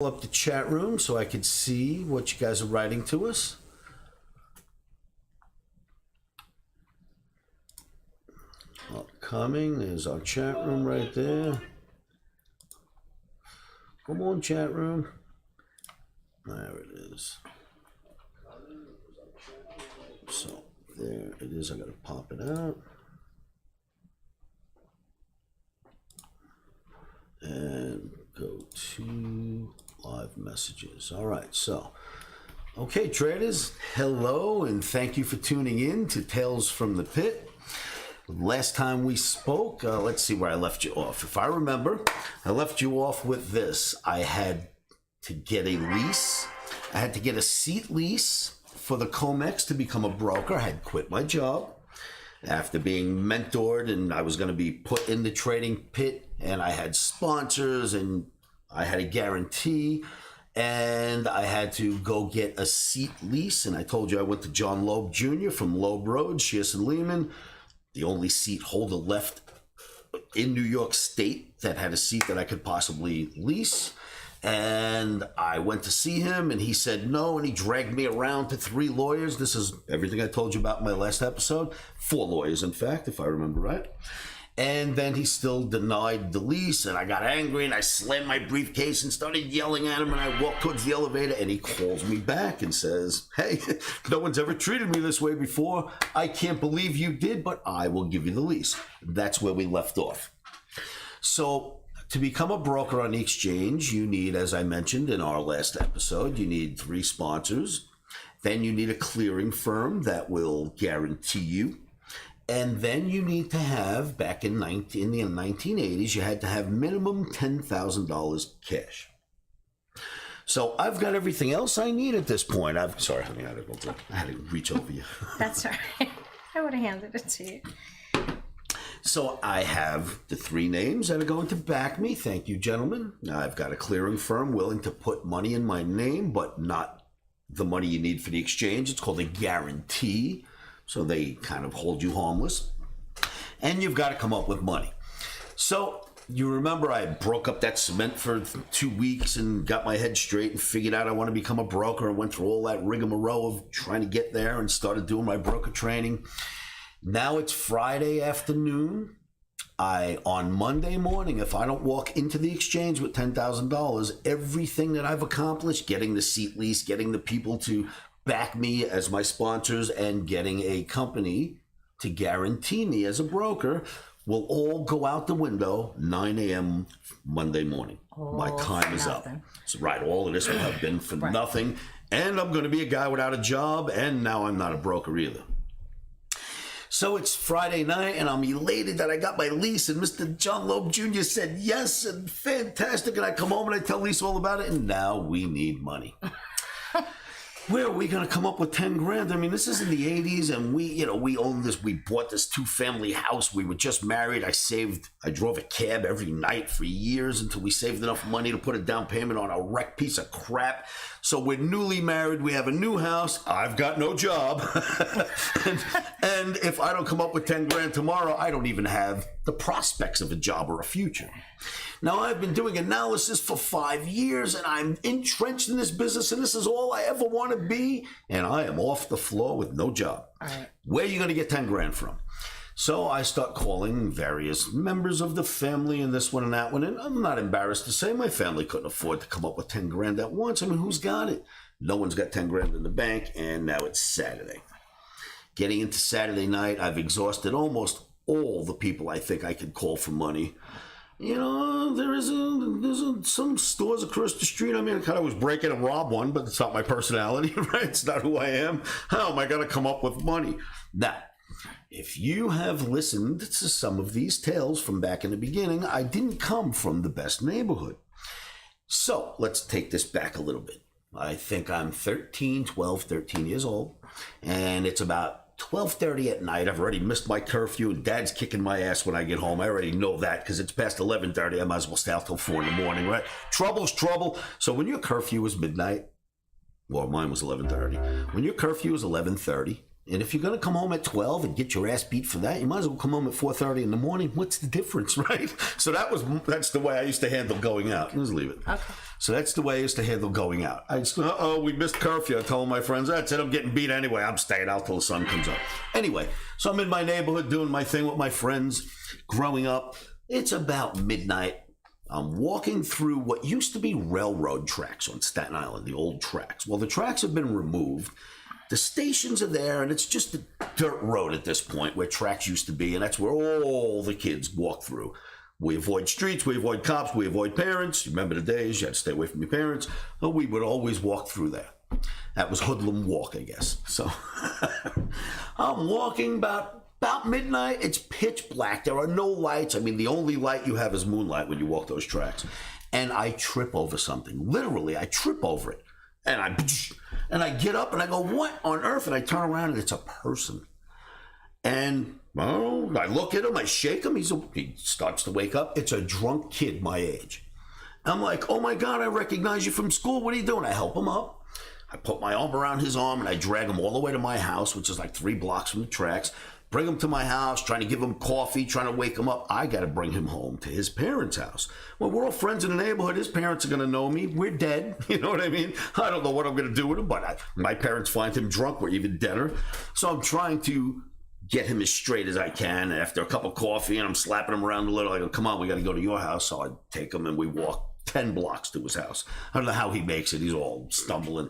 Pull up the chat room so I could see what you guys are writing to us. Upcoming is our chat room right there. Come on, chat room. There it is. So there it is. I gotta pop it out. And go to live messages. All right, so okay, traders, hello and thank you for tuning in to Tales from the Pit. Last time we spoke, let's see where I left you off. If I remember, I left you off with this. I had to get a lease. I had to get a seat lease for the COMEX to become a broker. I had quit my job after being mentored, and I was going to be put in the trading pit, and I had sponsors, and I had a guarantee, and I had to go get a seat lease. And I told you I went to John Loeb Jr. from Loeb Road, Shearson and Lehman, the only seat holder left in New York State that had a seat that I could possibly lease. And I went to see him, and he said no, and he dragged me around to 3 lawyers. This is everything I told you about in my last episode. 4 lawyers, in fact, if I remember right. And then he still denied the lease, and I got angry, and I slammed my briefcase and started yelling at him, and I walked towards the elevator, and he calls me back and says, hey, no one's ever treated me this way before. I can't believe you did, but I will give you the lease. That's where we left off. So to become a broker on the exchange, you need, as I mentioned in our last episode, you need 3 sponsors. Then you need a clearing firm that will guarantee you. And then you need to have, back in the 1980s, you had to have minimum $10,000 cash. So I've got everything else I need at this point. Sorry, honey, I had to reach over you. That's all right. I would have handed it to you. So I have the 3 names that are going to back me. Thank you, gentlemen. Now I've got a clearing firm willing to put money in my name, but not the money you need for the exchange. It's called a guarantee. So they kind of hold you harmless. And you've got to come up with money. So you remember I broke up that cement for 2 weeks and got my head straight and figured out I want to become a broker, and went through all that rigmarole of trying to get there and started doing my broker training. Now it's Friday afternoon. On Monday morning, if I don't walk into the exchange with $10,000, everything that I've accomplished, getting the seat lease, getting the people to back me as my sponsors, and getting a company to guarantee me as a broker, will all go out the window 9 a.m. Monday morning. My time is up. So right, all of this will have been for nothing, and I'm going to be a guy without a job, and now I'm not a broker either. So it's Friday night, and I'm elated that I got my lease, and Mr. John Loeb Jr. said yes, and fantastic, and I come home and I tell Lisa all about it, and now we need money. Where are we going to come up with 10 grand? I mean, this is in the 80s, and we own this. We bought this 2-family house. We were just married. I drove a cab every night for years until we saved enough money to put a down payment on a wrecked piece of crap. So we're newly married. We have a new house. I've got no job. and if I don't come up with 10 grand tomorrow, I don't even have the prospects of a job or a future. Now, I've been doing analysis for 5 years, and I'm entrenched in this business, and this is all I ever want to be, and I am off the floor with no job. All right. Where are you going to get 10 grand from? So I start calling various members of the family and this one and that one, and I'm not embarrassed to say my family couldn't afford to come up with 10 grand at once. I mean, who's got it? No one's got 10 grand in the bank, and now it's Saturday. Getting into Saturday night, I've exhausted almost all the people I think I could call for money. You know, there's some stores across the street. I mean, I kind of was breaking and rob one, but it's not my personality, right? It's not who I am. How am I going to come up with money? Now, if you have listened to some of these tales from back in the beginning, I didn't come from the best neighborhood. So let's take this back a little bit. I think I'm 13 years old, and it's about 12:30 at night. I've already missed my curfew, and Dad's kicking my ass when I get home. I already know that because it's past 11:30. I might as well stay out till 4 in the morning, right? Trouble's trouble. So when your curfew is midnight, well, mine was 11:30. When your curfew is 11:30 And if you're going to come home at 12 and get your ass beat for that, you might as well come home at 4:30 in the morning. What's the difference, right? So that's the way I used to handle going out. Let's leave it. Okay. So that's the way I used to handle going out. I just, we missed curfew. I told my friends, that's it, I'm getting beat anyway. I'm staying out till the sun comes up. Anyway, so I'm in my neighborhood doing my thing with my friends growing up. It's about midnight. I'm walking through what used to be railroad tracks on Staten Island, the old tracks. Well, the tracks have been removed. The stations are there, and it's just a dirt road at this point where tracks used to be, and that's where all the kids walk through. We avoid streets, we avoid cops, we avoid parents. You remember the days you had to stay away from your parents? Well, we would always walk through there. That was hoodlum walk, I guess. So I'm walking about midnight. It's pitch black. There are no lights. I mean, the only light you have is moonlight when you walk those tracks. And I trip over something. Literally, I trip over it. And I get up and I go, what on earth? And I turn around and it's a person. And well, I look at him, I shake him. He starts to wake up. It's a drunk kid my age. I'm like, oh my God, I recognize you from school. What are you doing? I help him up. I put my arm around his arm and I drag him all the way to my house, which is like 3 blocks from the tracks. Bring him to my house, trying to give him coffee, trying to wake him up. I got to bring him home to his parents' house. Well, we're all friends in the neighborhood. His parents are going to know me. We're dead. You know what I mean? I don't know what I'm going to do with him, but my parents find him drunk. We're even deader. So I'm trying to get him as straight as I can. And after a cup of coffee, and I'm slapping him around a little, I go, come on, we got to go to your house. So I take him and we walk 10 blocks to his house. I don't know how he makes it. He's all stumbling.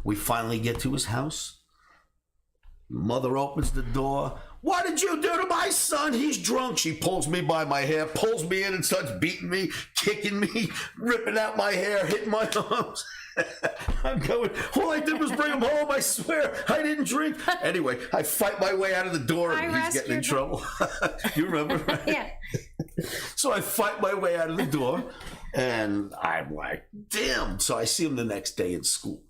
We finally get to his house. Mother opens the door. What did you do to my son? He's drunk. She pulls me by my hair, pulls me in and starts beating me, kicking me, ripping out my hair, hitting my arms. I'm going, all I did was bring him home, I swear. I didn't drink. Anyway, I fight my way out of the door and he's getting in trouble. You remember? Right? Yeah. So I fight my way out of the door and I'm like, damn. So I see him the next day in school.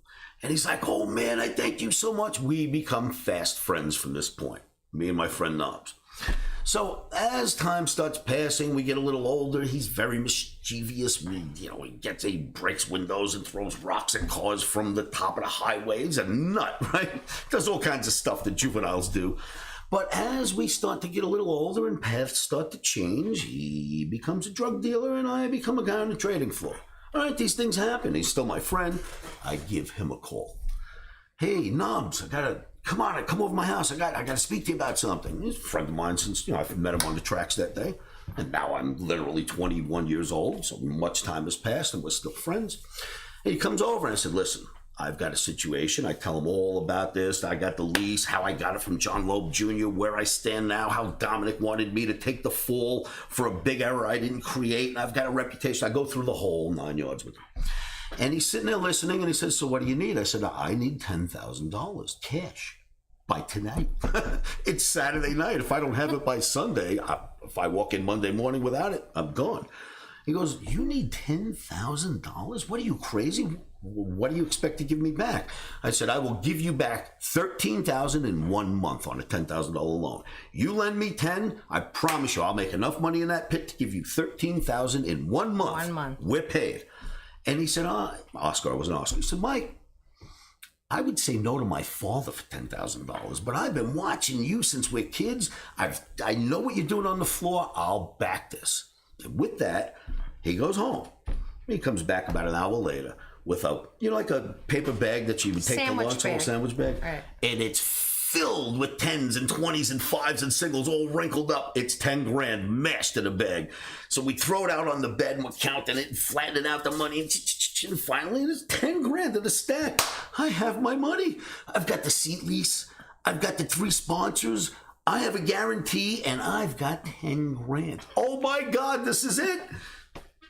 And he's like, oh man, I thank you so much. We become fast friends from this point, me and my friend Knobs. So as time starts passing, we get a little older. He's very mischievous. He breaks windows and throws rocks at cars from the top of the highway. He's a nut, right? Does all kinds of stuff that juveniles do. But as we start to get a little older and paths start to change, he becomes a drug dealer and I become a guy on the trading floor. All right, these things happen. He's still my friend. I give him a call. Hey, Knobs, come over to my house. I got to speak to you about something. He's a friend of mine since, I've met him on the tracks that day. And now I'm literally 21 years old, so much time has passed and we're still friends. And he comes over and I said, listen, I've got a situation. I tell him all about this. I got the lease, how I got it from John Loeb Jr., where I stand now, how Dominic wanted me to take the fall for a big error I didn't create. And I've got a reputation. I go through the whole 9 yards with him. And he's sitting there listening and he says, so what do you need? I said, I need $10,000 cash by tonight. It's Saturday night. If I don't have it by Sunday, if I walk in Monday morning without it, I'm gone. He goes, you need $10,000? What are you, crazy? What do you expect to give me back? I said, I will give you back $13,000 in 1 month on a $10,000 loan. You lend me 10, I promise you I'll make enough money in that pit to give you $13,000 in 1 month. 1 month. We're paid. And he said, Oscar, was an Oscar. He said, Mike, I would say no to my father for $10,000, but I've been watching you since we're kids. I know what you're doing on the floor. I'll back this. And with that, he goes home. He comes back about an hour later with like a paper bag that you would take to lunch, a sandwich bag. Right. And it's filled with 10s and 20s and 5s and singles all wrinkled up. It's 10 grand mashed in a bag. So we throw it out on the bed and we're counting it and flattening out the money. And finally, there's 10 grand in the stack. I have my money. I've got the seat lease. I've got the 3 sponsors. I have a guarantee and I've got 10 grand. Oh my God, this is it.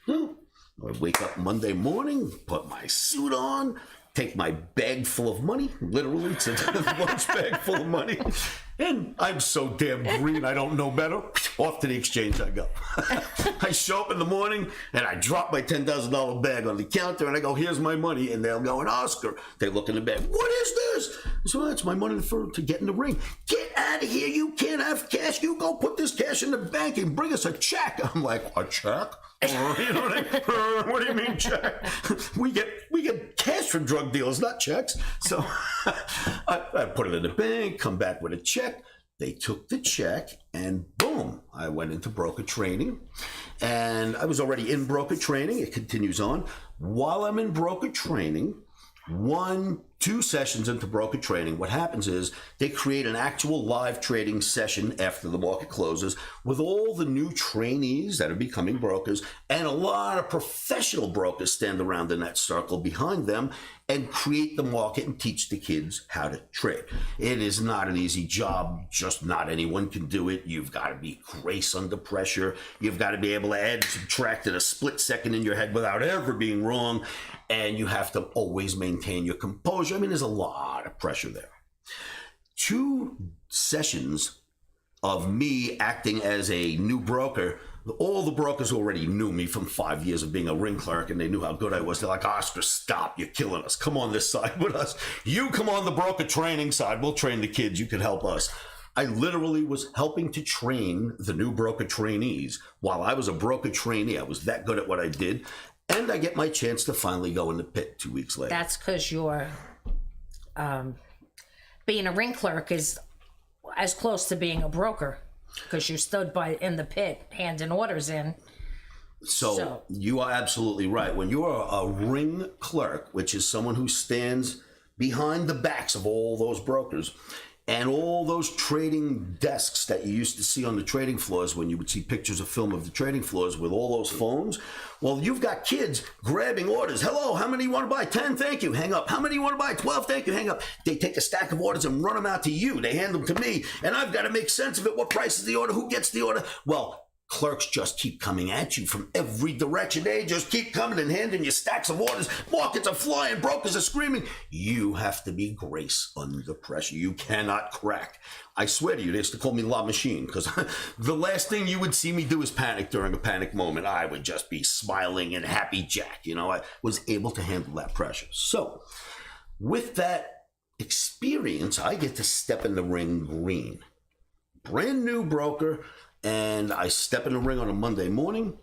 I wake up Monday morning, put my suit on, take my bag full of money, literally, it's a lunch bag full of money, and I'm so damn green I don't know better. Off to the exchange I go. I show up in the morning and I drop my $10,000 bag on the counter and I go, here's my money, and they'll go, and Oscar, they look in the bag, what is this? So that's my money to get in the ring. Get out of here, you can't have cash, you go put this cash in the bank and bring us a check. I'm like, a check? You know what do you mean check? We get cash for drug dealers, not checks. So I put it in the bank, come back with a check. They took the check and boom, I went into broker training. And I was already in broker training. It continues on. While I'm in broker training, 2 sessions into broker training, what happens is they create an actual live trading session after the market closes with all the new trainees that are becoming brokers, and a lot of professional brokers stand around in that circle behind them and create the market and teach the kids how to trade. It is not an easy job. Just not anyone can do it. You've got to be grace under pressure. You've got to be able to add and subtract in a split second in your head without ever being wrong. And you have to always maintain your composure. I mean, there's a lot of pressure there. 2 sessions of me acting as a new broker, all the brokers already knew me from 5 years of being a ring clerk, and they knew how good I was. They're like, Oscar, stop, you're killing us. Come on this side with us. You come on the broker training side. We'll train the kids. You can help us. I literally was helping to train the new broker trainees while I was a broker trainee. I was that good at what I did. And I get my chance to finally go in the pit 2 weeks later. That's because you're being a ring clerk is as close to being a broker, because you stood in the pit handing orders in. So you are absolutely right. When you are a ring clerk, which is someone who stands behind the backs of all those brokers and all those trading desks that you used to see on the trading floors when you would see pictures of film of the trading floors with all those phones. Well, you've got kids grabbing orders. Hello, how many you want to buy? 10, thank you, hang up. How many you want to buy? 12, thank you, hang up. They take a stack of orders and run them out to you. They hand them to me, and I've got to make sense of it. What price is the order? Who gets the order? Well, clerks just keep coming at you from every direction. They just keep coming and handing you stacks of orders. Markets are flying. Brokers are screaming. You have to be grace under pressure. You cannot crack. I swear to you, they used to call me La Machine, because the last thing you would see me do is panic during a panic moment. I would just be smiling and happy Jack. You know, I was able to handle that pressure. So with that experience, I get to step in the ring green. Brand new broker. And I step in the ring on a Monday morning,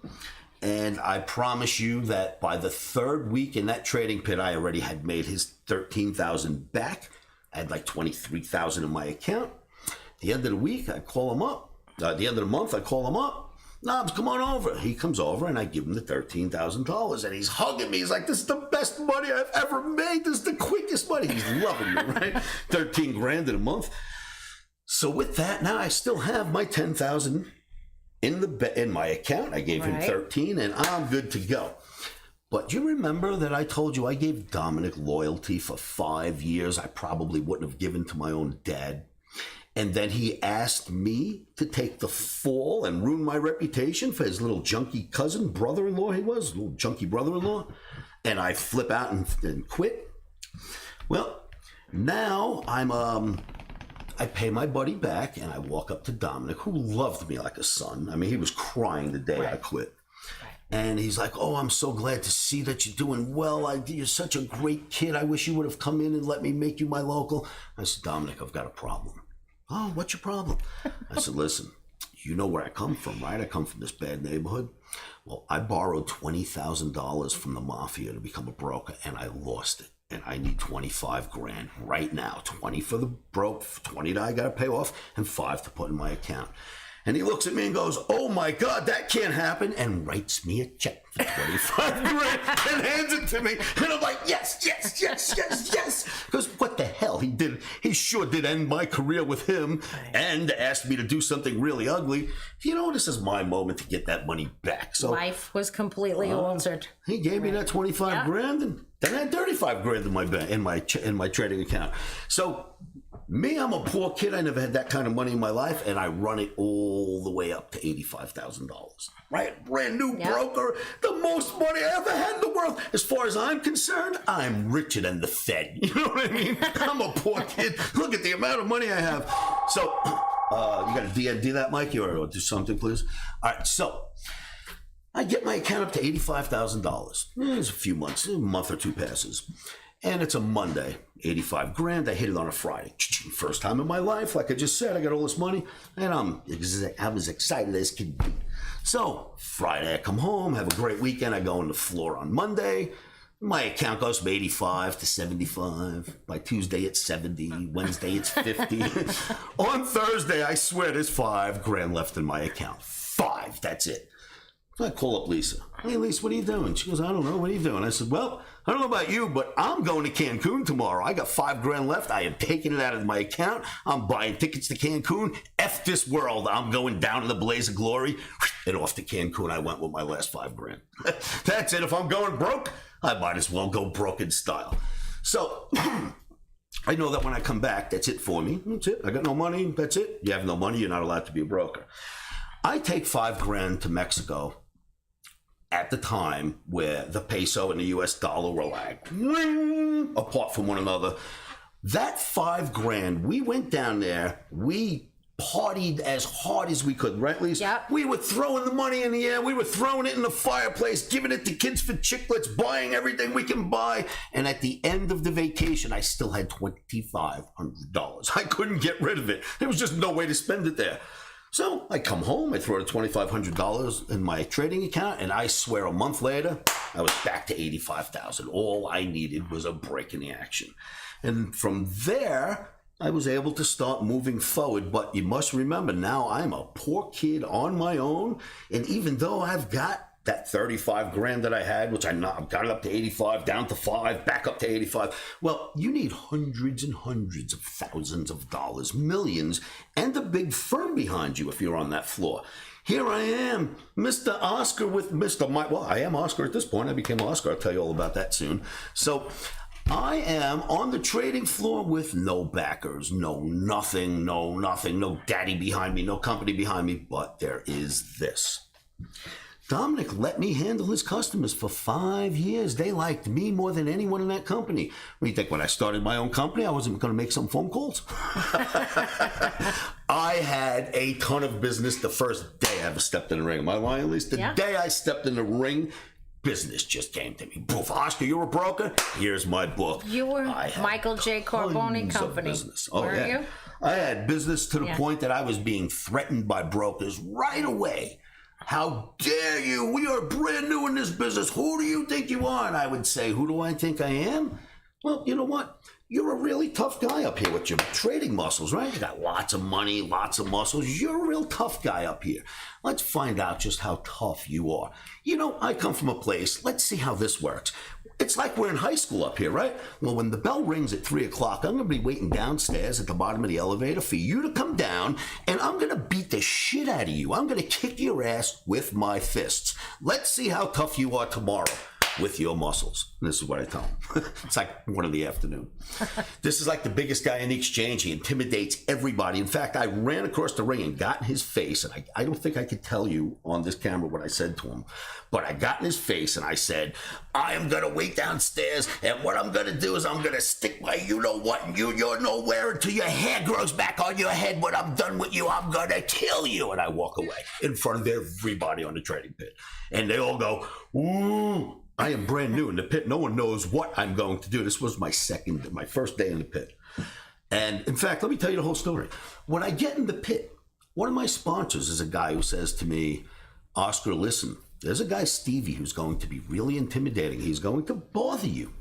and I promise you that by the 3rd week in that trading pit, I already had made his $13,000 back. I had like $23,000 in my account. At the end of the week, I call him up. At the end of the month, I call him up. Knobs, come on over. He comes over, and I give him the $13,000, and he's hugging me. He's like, this is the best money I've ever made. This is the quickest money. He's loving me, right? 13 grand in a month. So with that, now I still have my $10,000 in my account. I gave him 13, and I'm good to go. But you remember that I told you I gave Dominic loyalty for 5 years I probably wouldn't have given to my own dad. And then he asked me to take the fall and ruin my reputation for his little junkie cousin, brother-in-law he was, little junkie brother-in-law. And I flip out and quit. Well, now I pay my buddy back, and I walk up to Dominic, who loved me like a son. I mean, he was crying the day I quit. And he's like, oh, I'm so glad to see that you're doing well. You're such a great kid. I wish you would have come in and let me make you my local. I said, Dominic, I've got a problem. Oh, what's your problem? I said, listen, you know where I come from, right? I come from this bad neighborhood. Well, I borrowed $20,000 from the mafia to become a broker, and I lost it. And I need 25 grand right now. 20 for the broke, 20 that I got to pay off, and 5 to put in my account. And he looks at me and goes, oh my God, that can't happen, and writes me a check for 25 grand and hands it to me. And I'm like, yes. Because what the hell? He sure did end my career with him and asked me to do something really ugly. You know, this is my moment to get that money back. So life was completely altered. He gave me that 25 grand, and then I had 35 grand in my bank, in my trading account. So me, I'm a poor kid. I never had that kind of money in my life, and I run it all the way up to $85,000. Right? Brand new broker, the most money I ever had in the world. As far as I'm concerned, I'm richer than the Fed. You know what I mean? I'm a poor kid. Look at the amount of money I have. So, you got to do that, Mikey, or do something, please? All right, so I get my account up to $85,000. There's a few months, a month or two passes. And it's a Monday, 85 grand. I hit it on a Friday. First time in my life, like I just said, I got all this money, and I'm as excited as can be. So Friday, I come home, have a great weekend. I go on the floor on Monday. My account goes from 85 to 75. By Tuesday, it's 70. Wednesday, it's 50. On Thursday, I swear there's $5,000 left in my account. 5, that's it. So I call up Lisa. Hey, Lisa, what are you doing? She goes, I don't know. What are you doing? I said, well, I don't know about you, but I'm going to Cancun tomorrow. I got $5,000 left. I am taking it out of my account. I'm buying tickets to Cancun. F this world. I'm going down in the blaze of glory. And off to Cancun I went with my last $5,000. That's it. If I'm going broke, I might as well go broke in style. So I know that when I come back, that's it for me. That's it. I got no money. That's it. You have no money. You're not allowed to be a broker. I take $5,000 to Mexico at the time where the peso and the US dollar were like apart from one another. That $5,000, we went down there, we partied as hard as we could, right, Lisa? Yep. We were throwing the money in the air, we were throwing it in the fireplace, giving it to kids for chiclets, buying everything we can buy. And at the end of the vacation, I still had $2,500. I couldn't get rid of it. There was just no way to spend it there. So I come home, I throw the $2,500 in my trading account, and I swear a month later, I was back to $85,000. All I needed was a break in the action. And from there, I was able to start moving forward. But you must remember, now I'm a poor kid on my own. And even though I've got that $35,000 that I had, which I got it up to 85, down to 5, back up to 85. Well, you need hundreds and hundreds of thousands of dollars, millions, and a big firm behind you if you're on that floor. Here I am, Mr. Oscar with Mr. Mike. Well, I am Oscar at this point. I became Oscar. I'll tell you all about that soon. So I am on the trading floor with no backers, no nothing, no daddy behind me, no company behind me, but there is this. Dominic let me handle his customers for 5 years. They liked me more than anyone in that company. What do you think? When I started my own company, I wasn't going to make some phone calls? I had a ton of business the first day I ever stepped in the ring. Am I lying, at least? The day I stepped in the ring, business just came to me. Poof, Oscar, you're a broker? Here's my book. You were Michael J. Carboni Company. Oh, weren't you? I had business to the point that I was being threatened by brokers right away. How dare you? We are brand new in this business. Who do you think you are? And I would say, who do I think I am? Well, you know what? You're a really tough guy up here with your trading muscles, right? You got lots of money, lots of muscles. You're a real tough guy up here. Let's find out just how tough you are. You know, I come from a place, let's see how this works. It's like we're in high school up here, right? Well, when the bell rings at 3 o'clock, I'm going to be waiting downstairs at the bottom of the elevator for you to come down, and I'm going to beat the shit out of you. I'm going to kick your ass with my fists. Let's see how tough you are tomorrow with your muscles. And this is what I tell them. It's like 1 in the afternoon. This is like the biggest guy in the exchange. He intimidates everybody. In fact, I ran across the ring and got in his face, and I don't think I could tell you on this camera what I said to him, but I got in his face and I said, I am going to wait downstairs, and what I'm going to do is I'm going to stick my you-know-what and you're nowhere until your hair grows back on your head. When I'm done with you, I'm going to kill you. And I walk away in front of everybody on the trading pit. And they all go, ooh. I am brand new in the pit. No one knows what I'm going to do. This was my first day in the pit. And in fact, let me tell you the whole story. When I get in the pit, one of my sponsors is a guy who says to me, Oscar, listen, there's a guy, Stevie, who's going to be really intimidating. He's going to bother you.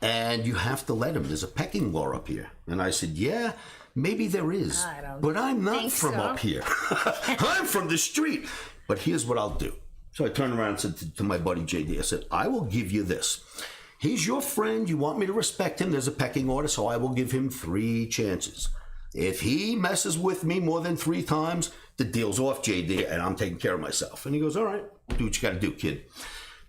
And you have to let him. There's a pecking law up here. And I said, yeah, maybe there is. But I'm not from up here. I'm from the street. But here's what I'll do. So I turned around and said to my buddy JD, I said, I will give you this. He's your friend. You want me to respect him. There's a pecking order, so I will give him 3 chances. If he messes with me more than 3 times, the deal's off, JD, and I'm taking care of myself. And he goes, all right, do what you got to do, kid.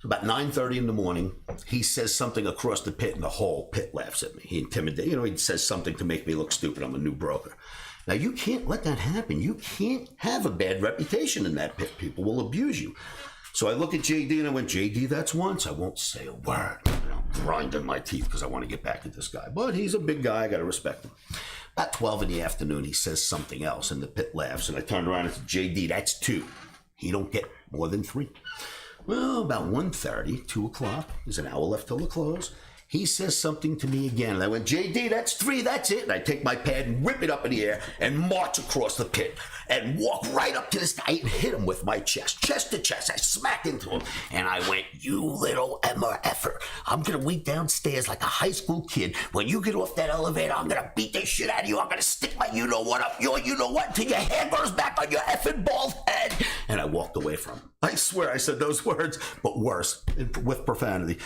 So about 9:30 in the morning, he says something across the pit, and the whole pit laughs at me. He intimidates. He says something to make me look stupid. I'm a new broker. Now, you can't let that happen. You can't have a bad reputation in that pit. People will abuse you. So I look at JD and I went, JD, that's once. I won't say a word. I'm grinding my teeth because I want to get back at this guy. But he's a big guy. I got to respect him. About 12 in the afternoon, he says something else, and the pit laughs. And I turned around and said, JD, that's 2. He don't get more than 3. Well, about 1:30, 2 o'clock, there's an hour left till the close. He says something to me again. And I went, JD, that's 3, that's it. And I take my pad and whip it up in the air and march across the pit and walk right up to this guy and hit him with my chest to chest. I smacked into him and I went, you little MRFer. I'm going to wait downstairs like a high school kid. When you get off that elevator, I'm going to beat the shit out of you. I'm going to stick my you-know-what up your you-know-what until your hair grows back on your effing bald head. And I walked away from him. I swear I said those words, but worse, with profanity.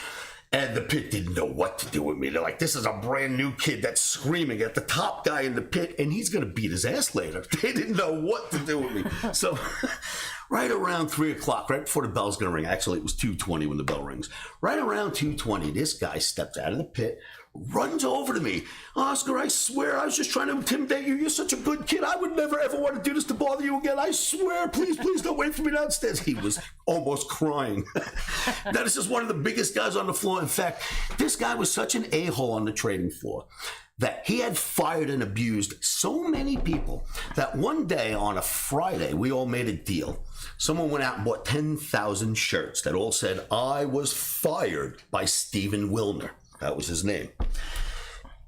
And the pit didn't know what to do with me. They're like, this is a brand new kid that's screaming at the top guy in the pit, and he's going to beat his ass later. They didn't know what to do with me. So right around 3 o'clock, right before the bell's going to ring, actually it was 2:20 when the bell rings. Right around 2:20, this guy steps out of the pit, runs over to me. Oscar, I swear I was just trying to intimidate you. You're such a good kid. I would never ever want to do this to bother you again. I swear, please don't wait for me downstairs. He was almost crying. Now, this is one of the biggest guys on the floor. In fact, this guy was such an a-hole on the trading floor that he had fired and abused so many people that one day on a Friday, we all made a deal. Someone went out and bought 10,000 shirts that all said, I was fired by Stephen Wilner. That was his name.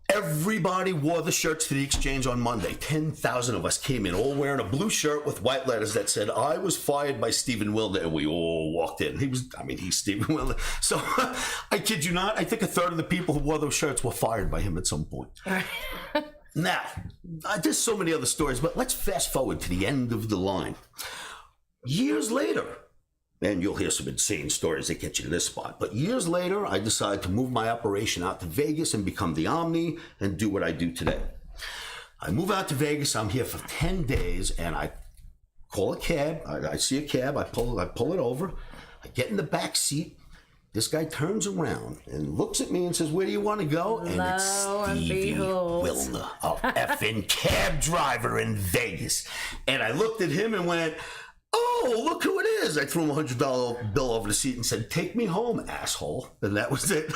Everybody wore the shirts to the exchange on Monday. 10,000 of us came in, all wearing a blue shirt with white letters that said, I was fired by Stephen Wilner. And we all walked in. He's Stephen Wilner. So I kid you not, I think a third of the people who wore those shirts were fired by him at some point. Now, there's so many other stories, but let's fast forward to the end of the line. Years later, and you'll hear some insane stories that get you to this spot. But years later, I decided to move my operation out to Vegas and become the OMNI and do what I do today. I move out to Vegas. I'm here for 10 days, and I call a cab. I see a cab. I pull it over. I get in the back seat. This guy turns around and looks at me and says, where do you want to go? And it's Stevie Wilner, a effing cab driver in Vegas. And I looked at him and went, oh, look who it is. I threw him a $100 bill over the seat and said, take me home, asshole. And that was it.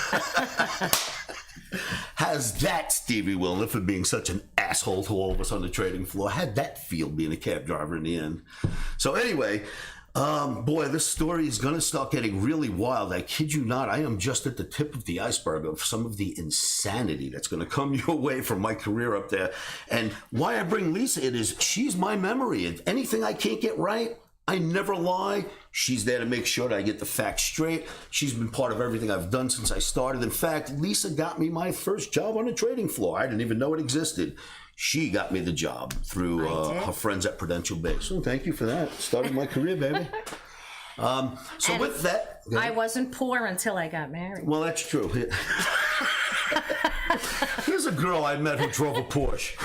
How's that, Stevie Wilner, for being such an asshole to all of us on the trading floor? How'd that feel being a cab driver in the end? So anyway, boy, this story is going to start getting really wild. I kid you not. I am just at the tip of the iceberg of some of the insanity that's going to come your way from my career up there. And why I bring Lisa in is she's my memory. And anything I can't get right, I never lie. She's there to make sure that I get the facts straight. She's been part of everything I've done since I started. In fact, Lisa got me my first job on the trading floor. I didn't even know it existed. She got me the job through her friends at Prudential Bay. So thank you for that. Started my career, baby. So with that... I wasn't poor until I got married. Well, that's true. Here's a girl I met who drove a Porsche.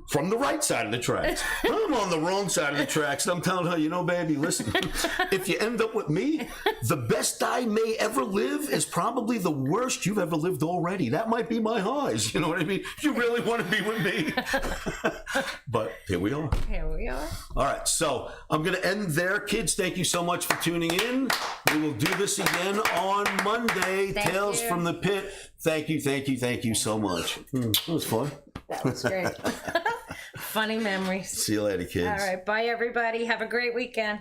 From the right side of the tracks. I'm on the wrong side of the tracks, and I'm telling her, you know, baby, listen, if you end up with me, the best I may ever live is probably the worst you've ever lived already. That might be my highs. You know what I mean? You really want to be with me. But here we are. Here we are. All right, so I'm going to end there. Kids, thank you so much for tuning in. We will do this again on Monday. Tales from the Pit. Thank you so much. That was fun. That was great. Funny memories. See you later, kids. All right. Bye, everybody. Have a great weekend.